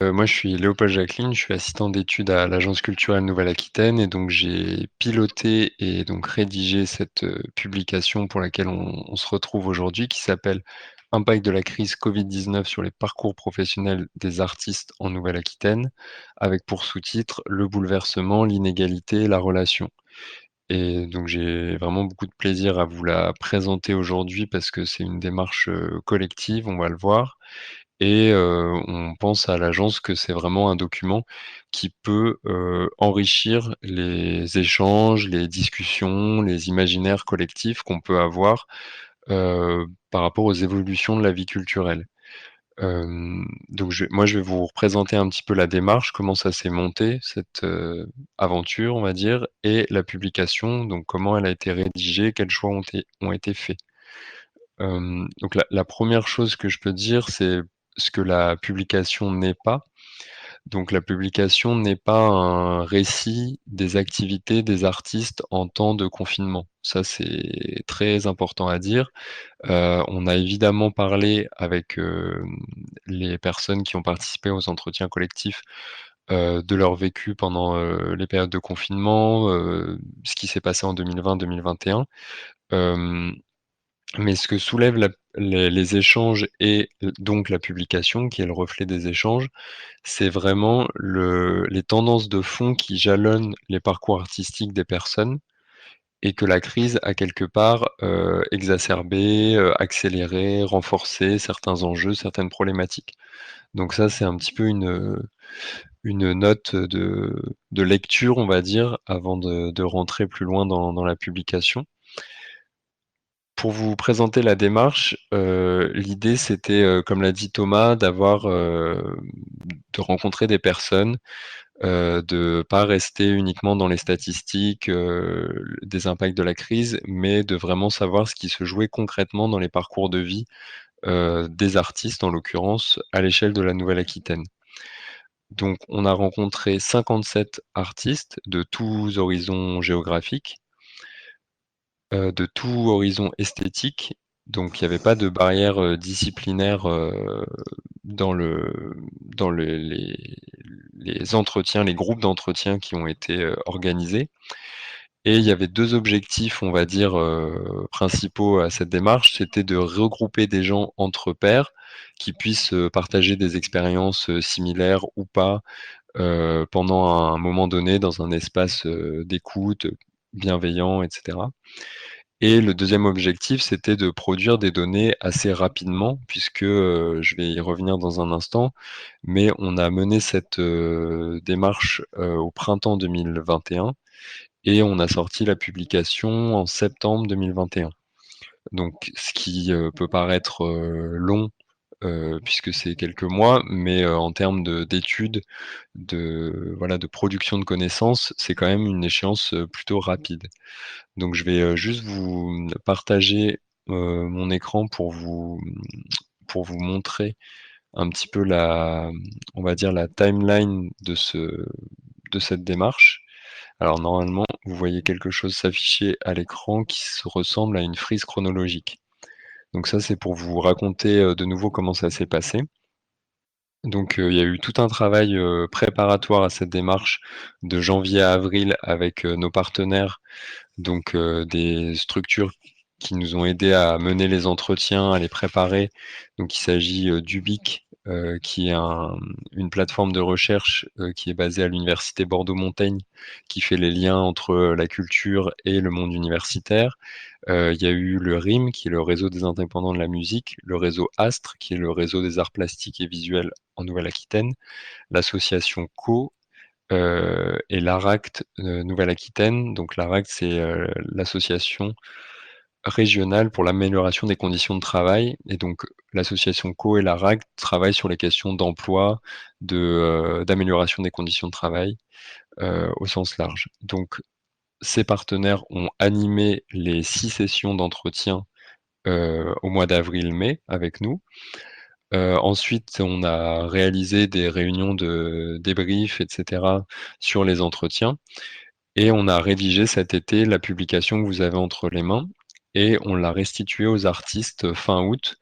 Moi, je suis Léopold Jacqueline, je suis assistant d'études à l'Agence culturelle Nouvelle-Aquitaine et donc j'ai piloté et donc rédigé cette, publication pour laquelle on se retrouve aujourd'hui qui s'appelle «Impact de la crise Covid-19 sur les parcours professionnels des artistes en Nouvelle-Aquitaine», avec pour sous-titre: «Le bouleversement, l'inégalité, la relation». Et donc j'ai vraiment beaucoup de plaisir à vous la présenter aujourd'hui parce que c'est une démarche, collective, on va le voir. Et on pense à l'agence que c'est vraiment un document qui peut, enrichir les échanges, les discussions, les imaginaires collectifs qu'on peut avoir, par rapport aux évolutions de la vie culturelle. Donc je vais vous représenter un petit peu la démarche, comment ça s'est monté cette, aventure, on va dire, et la publication, donc comment elle a été rédigée, quels choix ont été faits. Donc la 1re chose que je peux dire, c'est ce que la publication n'est pas. Donc la publication n'est pas un récit des activités des artistes en temps de confinement. Ça, c'est très important à dire. On a évidemment parlé avec, les personnes qui ont participé aux entretiens collectifs, de leur vécu pendant, les périodes de confinement, ce qui s'est passé en 2020-2021. Hem Mais ce que soulèvent les échanges et donc la publication, qui est le reflet des échanges, c'est vraiment les tendances de fond qui jalonnent les parcours artistiques des personnes et que la crise a quelque part, exacerbé, accéléré, renforcé certains enjeux, certaines problématiques. Donc ça, c'est un petit peu une note de lecture, on va dire, avant de rentrer plus loin dans la publication. Pour vous présenter la démarche, l'idée c'était, comme l'a dit Thomas, de rencontrer des personnes, de pas rester uniquement dans les statistiques, des impacts de la crise, mais de vraiment savoir ce qui se jouait concrètement dans les parcours de vie, des artistes, en l'occurrence, à l'échelle de la Nouvelle-Aquitaine. Donc on a rencontré 57 artistes de tous horizons géographiques. De tout horizon esthétique, donc il y avait pas de barrière, disciplinaire, dans les entretiens, les groupes d'entretiens qui ont été, organisés. Et il y avait 2 objectifs, on va dire, principaux à cette démarche. C'était de regrouper des gens entre pairs qui puissent, partager des expériences, similaires ou pas, pendant un moment donné dans un espace, d'écoute, bienveillant et cetera. Et le deuxième objectif, c'était de produire des données assez rapidement puisque, je vais y revenir dans un instant, mais on a mené cette, démarche, au printemps 2021 et on a sorti la publication en septembre 2021. Donc ce qui, peut paraître, long, puisque c'est quelques mois, mais, en termes d'études, de production de connaissances, c'est quand même une échéance, plutôt rapide. Donc je vais, juste vous, partager, mon écran pour vous montrer un petit peu on va dire la timeline de cette démarche. Alors normalement, vous voyez quelque chose s'afficher à l'écran qui se ressemble à une frise chronologique. Donc ça, c'est pour vous raconter, de nouveau comment ça s'est passé. Donc, il y a eu tout un travail, préparatoire à cette démarche de janvier à avril avec, nos partenaires, donc des structures qui nous ont aidés à mener les entretiens, à les préparer. Donc il s'agit, d'Ubique, qui est une plateforme de recherche, qui est basée à l'université Bordeaux-Montaigne, qui fait les liens entre, la culture et le monde universitaire. Il y a eu le RIM, qui est le réseau des indépendants de la musique, le réseau ASTRE, qui est le réseau des arts plastiques et visuels en Nouvelle-Aquitaine, l'association CO, et l'ARACT, Nouvelle-Aquitaine. Donc l'ARACT, c'est, l'association régionale pour l'amélioration des conditions de travail et donc l'association CO et l'ARACT travaillent sur les questions d'emploi, d'amélioration des conditions de travail, au sens large. Donc ces partenaires ont animé les 6 sessions d'entretien, au mois d'avril-mai avec nous. Ensuite, on a réalisé des réunions de débrief et cetera sur les entretiens et on a rédigé cet été la publication que vous avez entre les mains et on l'a restituée aux artistes fin août,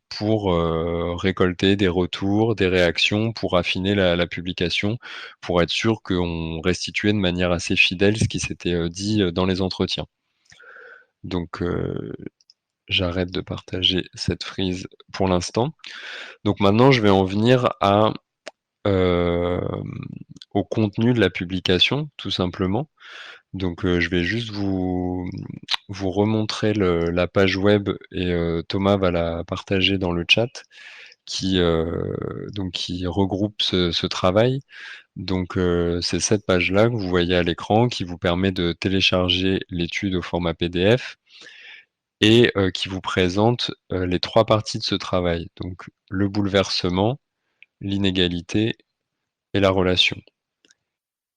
pour récolter des retours, des réactions, pour affiner la publication, pour être sûr qu'on restituait de manière assez fidèle ce qui s'était dit dans les entretiens. Donc, j'arrête de partager cette frise pour l'instant. Donc maintenant, je vais en venir au contenu de la publication, tout simplement. Donc, je vais juste vous remontrer la page web et Thomas va la partager dans le chat qui regroupe ce travail. Donc, c'est cette page-là que vous voyez à l'écran qui vous permet de télécharger l'étude au format PDF et qui vous présente les 3 parties de ce travail. Donc, le bouleversement, l'inégalité et la relation.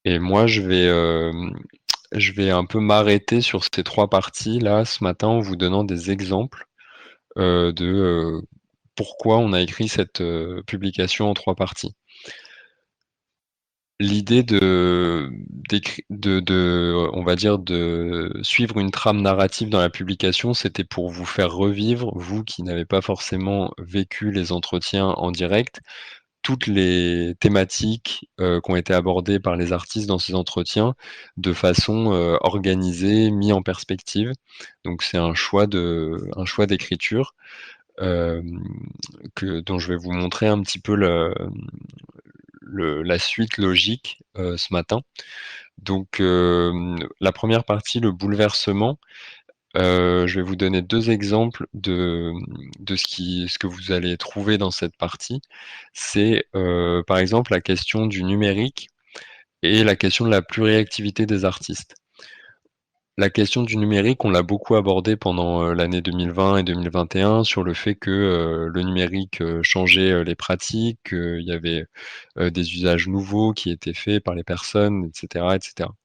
Et moi, je vais un peu m'arrêter sur ces 3 parties-là ce matin en vous donnant des exemples de pourquoi on a écrit cette publication en 3 parties. L'idée on va dire, de suivre une trame narrative dans la publication, c'était pour vous faire revivre, vous qui n'avez pas forcément vécu les entretiens en direct, toutes les thématiques qui ont été abordées par les artistes dans ces entretiens de façon organisée, mis en perspective. Donc c'est un choix d'écriture dont je vais vous montrer un petit peu la suite logique ce matin. Donc la première partie, le bouleversement, je vais vous donner 2 exemples de ce que vous allez trouver dans cette partie. C'est, par exemple, la question du numérique et la question de la pluriactivité des artistes. La question du numérique, on l'a beaucoup abordée pendant, l'année 2020 et 2021 sur le fait que, le numérique, changeait, les pratiques, qu'il y avait, des usages nouveaux qui étaient faits par les personnes et cetera et cetera.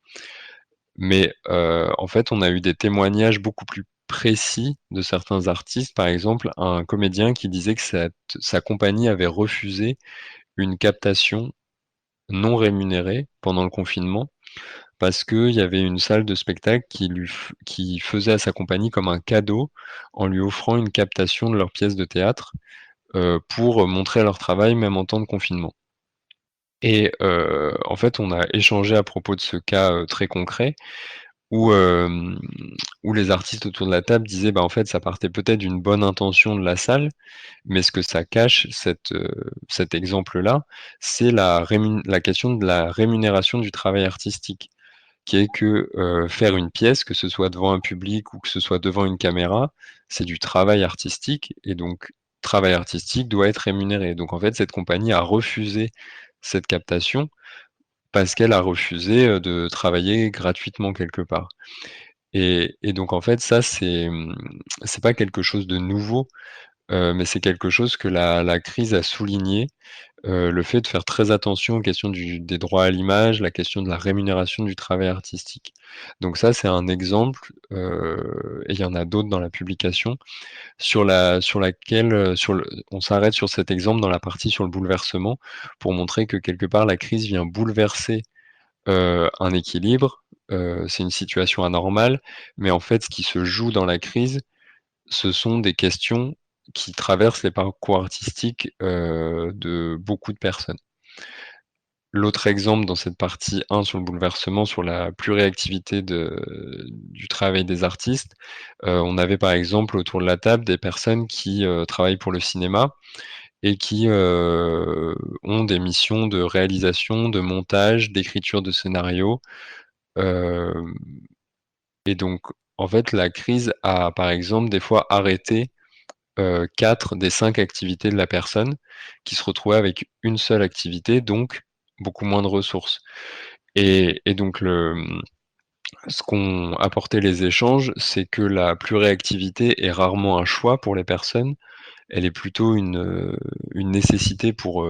Mais, en fait, on a eu des témoignages beaucoup plus précis de certains artistes. Par exemple, un comédien qui disait que sa compagnie avait refusé une captation non rémunérée pendant le confinement, parce qu'il y avait une salle de spectacle qui faisait à sa compagnie comme un cadeau, en lui offrant une captation de leur pièce de théâtre, pour montrer leur travail, même en temps de confinement. Et en fait, on a échangé à propos de ce cas, très concret où, où les artistes autour de la table disaient: «Bah, en fait, ça partait peut-être d'une bonne intention de la salle, mais ce que ça cache, cet exemple-là, c'est la question de la rémunération du travail artistique». Qui est que, faire une pièce, que ce soit devant un public ou que ce soit devant une caméra, c'est du travail artistique et donc travail artistique doit être rémunéré. Donc en fait, cette compagnie a refusé cette captation parce qu'elle a refusé, de travailler gratuitement quelque part. Et donc en fait, ça, c'est pas quelque chose de nouveau, mais c'est quelque chose que la crise a souligné, le fait de faire très attention aux questions des droits à l'image, la question de la rémunération du travail artistique. Donc ça, c'est un exemple, et il y en a d'autres dans la publication, sur laquelle, on s'arrête sur cet exemple dans la partie sur le bouleversement, pour montrer que quelque part la crise vient bouleverser un équilibre, c'est une situation anormale, mais en fait, ce qui se joue dans la crise, ce sont des questions qui traversent les parcours artistiques, de beaucoup de personnes. L'autre exemple dans cette partie 1 sur le bouleversement, sur la pluriactivité du travail des artistes, on avait par exemple autour de la table des personnes qui, travaillent pour le cinéma et qui, ont des missions de réalisation, de montage, d'écriture de scénario. Hem et donc en fait, la crise a, par exemple, des fois arrêté, 4 des 5 activités de la personne qui se retrouvait avec une seule activité, donc beaucoup moins de ressources. Et donc ce qu'ont apporté les échanges, c'est que la pluriactivité est rarement un choix pour les personnes. Elle est plutôt une nécessité pour,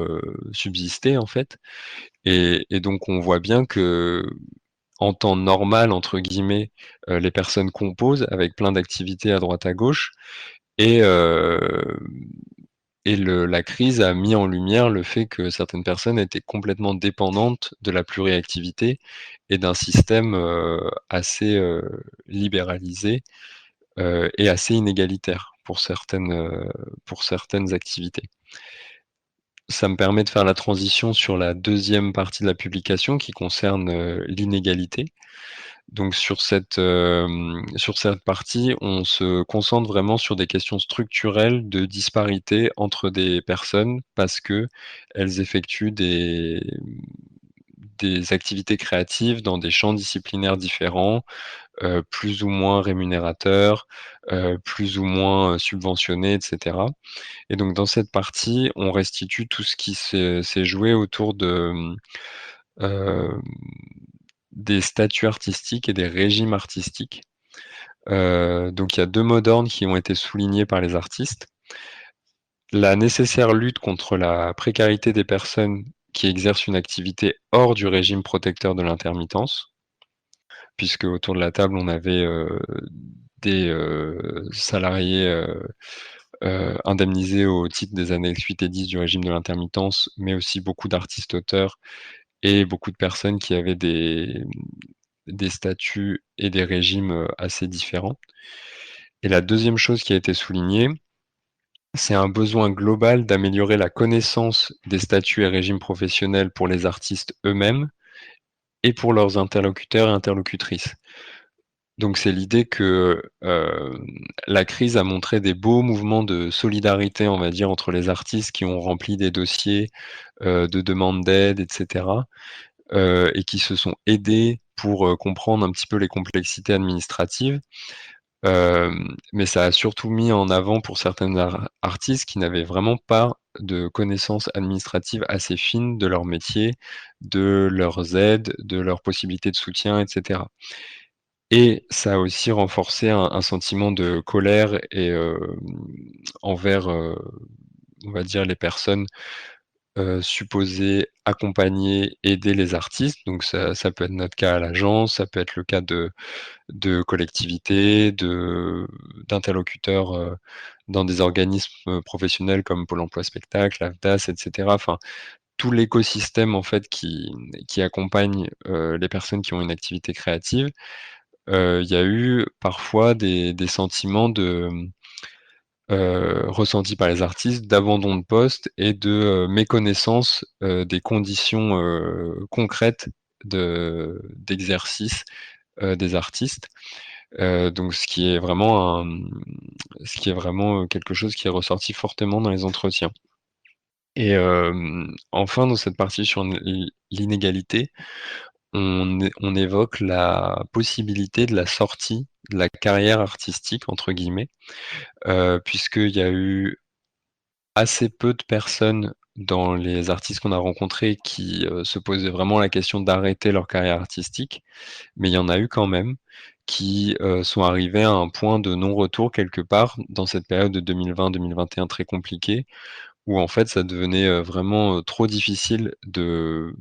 subsister, en fait. Et donc on voit bien que en temps «normal» entre guillemets, les personnes composent avec plein d'activités à droite à gauche et la crise a mis en lumière le fait que certaines personnes étaient complètement dépendantes de la pluriactivité et d'un système, assez, libéralisé, et assez inégalitaire. pour certaines activités. Ça me permet de faire la transition sur la deuxième partie de la publication qui concerne l'inégalité. Donc sur cette partie, on se concentre vraiment sur des questions structurelles de disparité entre des personnes parce que elles effectuent des activités créatives dans des champs disciplinaires différents, plus ou moins rémunérateurs, plus ou moins subventionnés, et cetera. Et donc dans cette partie, on restitue tout ce qui s'est joué autour hem, des statuts artistiques et des régimes artistiques. Donc il y a 2 mots d'ordre qui ont été soulignés par les artistes. La nécessaire lutte contre la précarité des personnes qui exercent une activité hors du régime protecteur de l'intermittence, puisque autour de la table, on avait, des, salariés, indemnisés au titre des annexes 8 et 10 du régime de l'intermittence, mais aussi beaucoup d'artistes auteurs et beaucoup de personnes qui avaient des statuts et des régimes, assez différents. Et la deuxième chose qui a été soulignée, c'est un besoin global d'améliorer la connaissance des statuts et régimes professionnels pour les artistes eux-mêmes et pour leurs interlocuteurs et interlocutrices. Donc c'est l'idée que, la crise a montré des beaux mouvements de solidarité, on va dire, entre les artistes qui ont rempli des dossiers, de demande d'aide et cetera, et qui se sont aidés pour, comprendre un petit peu les complexités administratives. Mais ça a surtout mis en avant pour certains artistes qui n'avaient vraiment pas de connaissances administratives assez fines de leur métier, de leurs aides, de leurs possibilités de soutien et cetera. Et ça a aussi renforcé un sentiment de colère et envers, on va dire les personnes, supposées accompagner, aider les artistes. Donc ça peut être notre cas à l'agence, ça peut être le cas de collectivités, d'interlocuteurs, dans des organismes, professionnels comme Pôle emploi spectacle, l'AFDAS et cetera. Enfin, tout l'écosystème en fait qui accompagne, les personnes qui ont une activité créative. Il y a eu parfois des sentiments ressentis par les artistes d'abandon de poste et de, méconnaissance, des conditions, concrètes d'exercice, des artistes. Donc ce qui est vraiment, quelque chose qui est ressorti fortement dans les entretiens. Et enfin dans cette partie sur l'inégalité, on évoque la possibilité de la sortie de la «carrière artistique» entre guillemets, puisqu'il y a eu assez peu de personnes dans les artistes qu'on a rencontrés qui, se posaient vraiment la question d'arrêter leur carrière artistique. Mais il y en a eu quand même qui, sont arrivés à un point de non-retour quelque part dans cette période de 2020-2021 très compliquée, où en fait ça devenait, vraiment, trop difficile de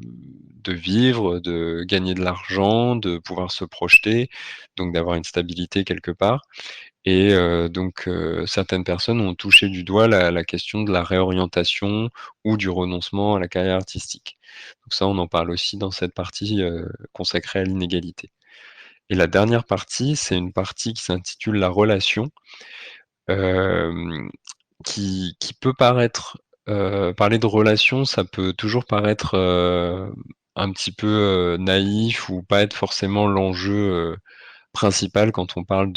vivre, de gagner de l'argent, de pouvoir se projeter, donc d'avoir une stabilité quelque part. Et donc certaines personnes ont touché du doigt la question de la réorientation ou du renoncement à la carrière artistique. Donc ça, on en parle aussi dans cette partie, consacrée à l'inégalité. Et la dernière partie, c'est une partie qui s'intitule «La relation», hem, qui peut paraître, parler de relation, ça peut toujours paraître, un petit peu, naïf ou pas être forcément l'enjeu, principal quand on parle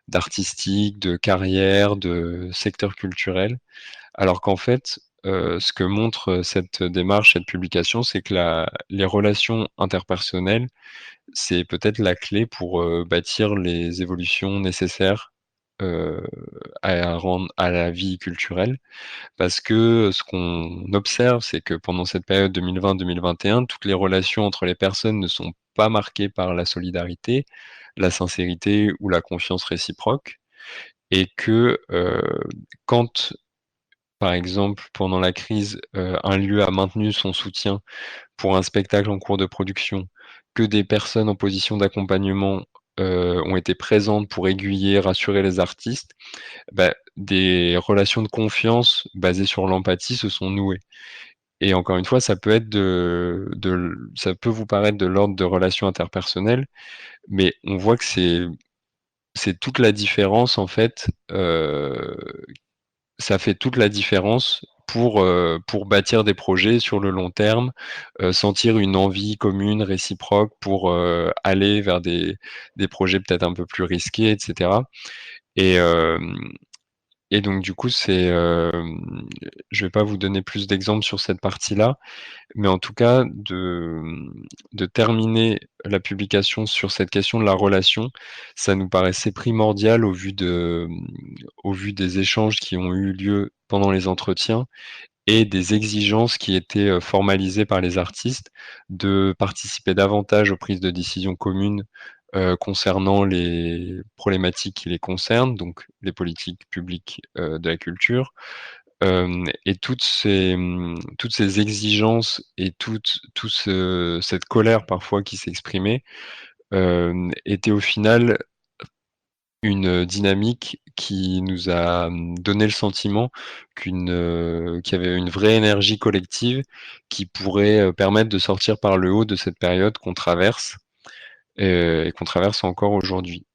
d'artistique, de carrière, de secteur culturel. Alors qu'en fait, ce que montre, cette démarche, cette publication, c'est que la les relations interpersonnelles, c'est peut-être la clé pour, bâtir les évolutions nécessaires, heu, à rendre à la vie culturelle. Parce que, ce qu'on observe, c'est que pendant cette période 2020-2021, toutes les relations entre les personnes ne sont pas marquées par la solidarité, la sincérité ou la confiance réciproque et que, quand, par exemple, pendant la crise, un lieu a maintenu son soutien pour un spectacle en cours de production, que des personnes en position d'accompagnement, ont été présentes pour aiguiller, rassurer les artistes, bah, des relations de confiance basées sur l'empathie se sont nouées. Et encore une fois, ça peut être ça peut vous paraître de l'ordre de relations interpersonnelles, mais on voit que c'est c'est toute la différence en fait, ça fait toute la différence pour bâtir des projets sur le long terme, sentir une envie commune, réciproque pour, aller vers des projets peut-être un peu plus risqués et cetera et hem et donc du coup, je vais pas vous donner plus d'exemples sur cette partie-là, mais en tout cas de terminer la publication sur cette question de la relation, ça nous paraissait primordial au vu des échanges qui ont eu lieu pendant les entretiens et des exigences qui étaient, formalisées par les artistes, de participer davantage aux prises de décisions communes, concernant les problématiques qui les concernent, donc les politiques publiques, de la culture. Et toutes ces exigences et tout ce cette colère parfois qui s'exprimait, était au final une dynamique qui nous a, donné le sentiment qu'il y avait une vraie énergie collective qui pourrait, permettre de sortir par le haut de cette période qu'on traverse, et qu'on traverse encore aujourd'hui.